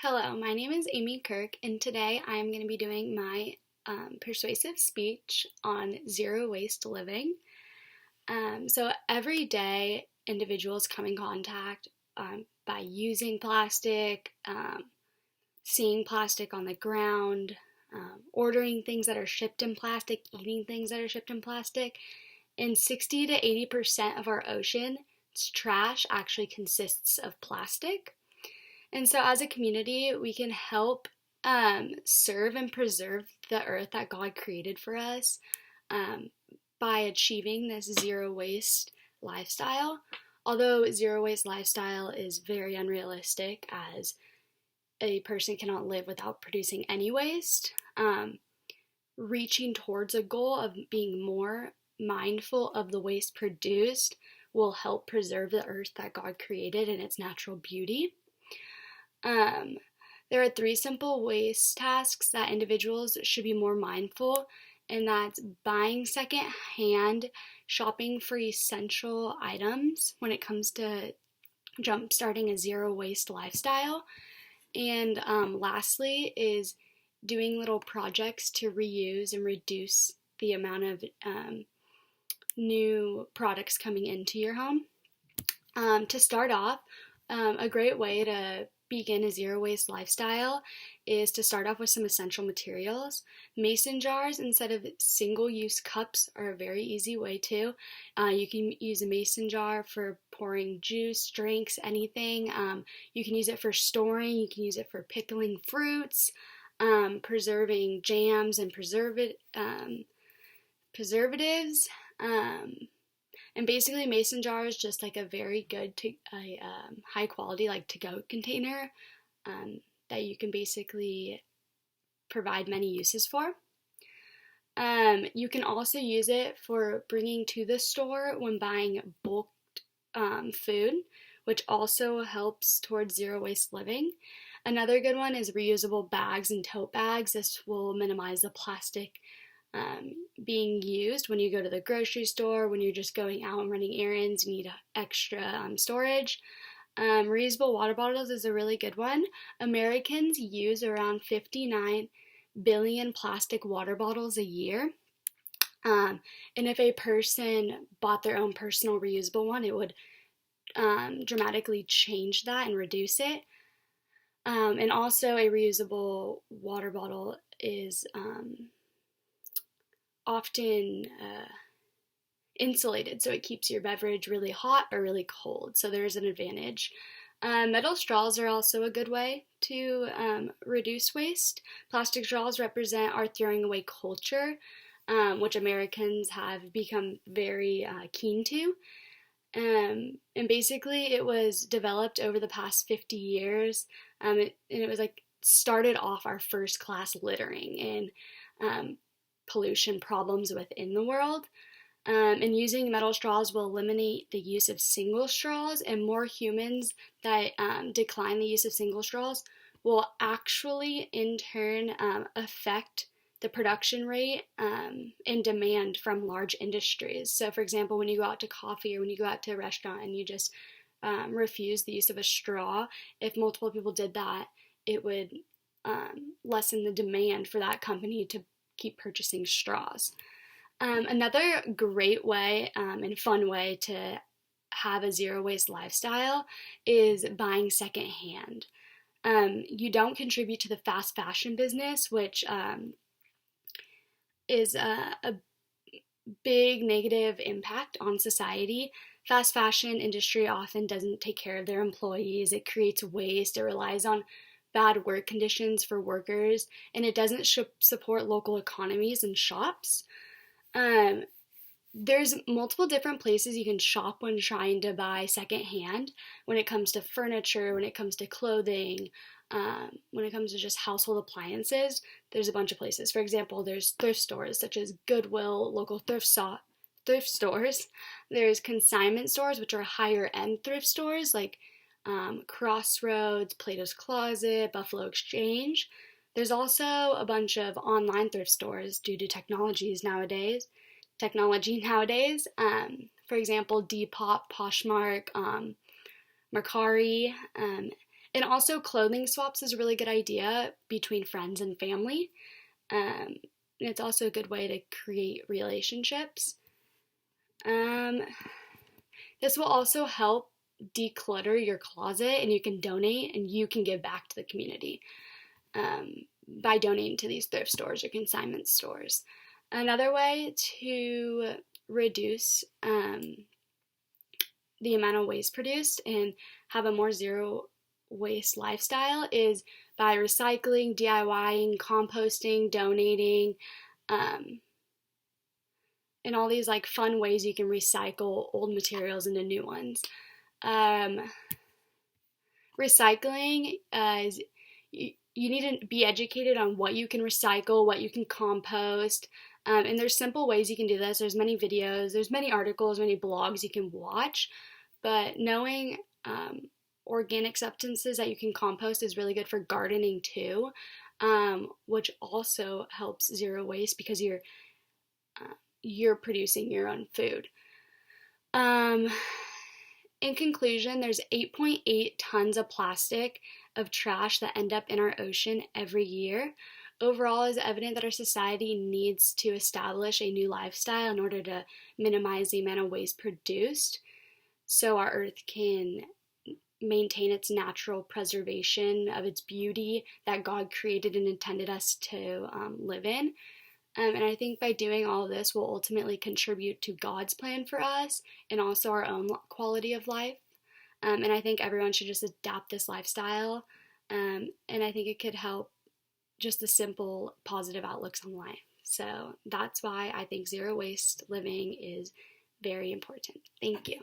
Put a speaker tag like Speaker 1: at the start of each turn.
Speaker 1: Hello, my name is Amy Kirk, and today I'm going to be doing my persuasive speech on zero waste living. So every day, individuals come in contact by using plastic, seeing plastic on the ground, ordering things that are shipped in plastic, eating things that are shipped in plastic, and 60 to 80% of our ocean's trash actually consists of plastic. And so, as a community, we can help serve and preserve the earth that God created for us um, by achieving this zero waste lifestyle. Although zero waste lifestyle is very unrealistic, as a person cannot live without producing any waste, reaching towards a goal of being more mindful of the waste produced will help preserve the earth that God created in its natural beauty. Um, there are three simple waste tasks that individuals should be more mindful, and that's buying secondhand, shopping for essential items when it comes to jump starting a zero waste lifestyle, and lastly is doing little projects to reuse and reduce the amount of new products coming into your home. To start off, a great way to begin a zero waste lifestyle is to start off with some essential materials. Mason jars instead of single use cups are a very easy way to. You can use a mason jar for pouring juice, drinks, anything. You can use it for storing, you can use it for pickling fruits, preserving jams and preservatives. And basically, mason jar is just like a very good, high quality, like to-go container that you can basically provide many uses for. You can also use it for bringing to the store when buying bulk food, which also helps towards zero waste living. Another good one is reusable bags and tote bags. This will minimize the plastic being used when you go to the grocery store, when you're just going out and running errands, you need extra storage. Reusable water bottles is a really good one. Americans use around 59 billion plastic water bottles a year. And if a person bought their own personal reusable one, it would dramatically change that and reduce it. And also, a reusable water bottle is often insulated, so it keeps your beverage really hot or really cold, so there's an advantage. Metal straws are also a good way to reduce waste. Plastic straws represent our throwing away culture, which Americans have become very keen to. And basically it was developed over the past 50 years, and it was like started off our first class littering and pollution problems within the world. And using metal straws will eliminate the use of single straws, and more humans that decline the use of single straws will actually in turn affect the production rate and demand from large industries. So for example, when you go out to coffee or when you go out to a restaurant and you just refuse the use of a straw, if multiple people did that, it would lessen the demand for that company to keep purchasing straws. Another great way and fun way to have a zero waste lifestyle is buying secondhand. You don't contribute to the fast fashion business, which is a big negative impact on society. Fast fashion industry often doesn't take care of their employees. It creates waste. It relies on bad work conditions for workers, and it doesn't support local economies and shops. There's multiple different places you can shop when trying to buy secondhand. When it comes to furniture, when it comes to clothing, when it comes to just household appliances, there's a bunch of places. For example, there's thrift stores such as Goodwill, local thrift stores. There's consignment stores, which are higher end thrift stores like Crossroads, Plato's Closet, Buffalo Exchange. There's also a bunch of online thrift stores due to technology nowadays. For example, Depop, Poshmark, Mercari, And also clothing swaps is a really good idea between friends and family. And it's also a good way to create relationships. This will also help declutter your closet, and you can donate and you can give back to the community by donating to these thrift stores or consignment stores. Another way to reduce the amount of waste produced and have a more zero waste lifestyle is by recycling, DIYing, composting, donating, and all these like fun ways you can recycle old materials into new ones. Recycling is you need to be educated on what you can recycle, what you can compost, and there's simple ways you can do this. There's many videos, there's many articles, many blogs you can watch, but knowing organic substances that you can compost is really good for gardening too, which also helps zero waste because you're producing your own food. In conclusion, there's 8.8 tons of plastic of trash that end up in our ocean every year. Overall, it's evident that our society needs to establish a new lifestyle in order to minimize the amount of waste produced so our earth can maintain its natural preservation of its beauty that God created and intended us to live in. And I think by doing all of this, we'll ultimately contribute to God's plan for us and also our own quality of life. And I think everyone should just adapt this lifestyle. And I think it could help just the simple positive outlooks on life. So that's why I think zero waste living is very important. Thank you.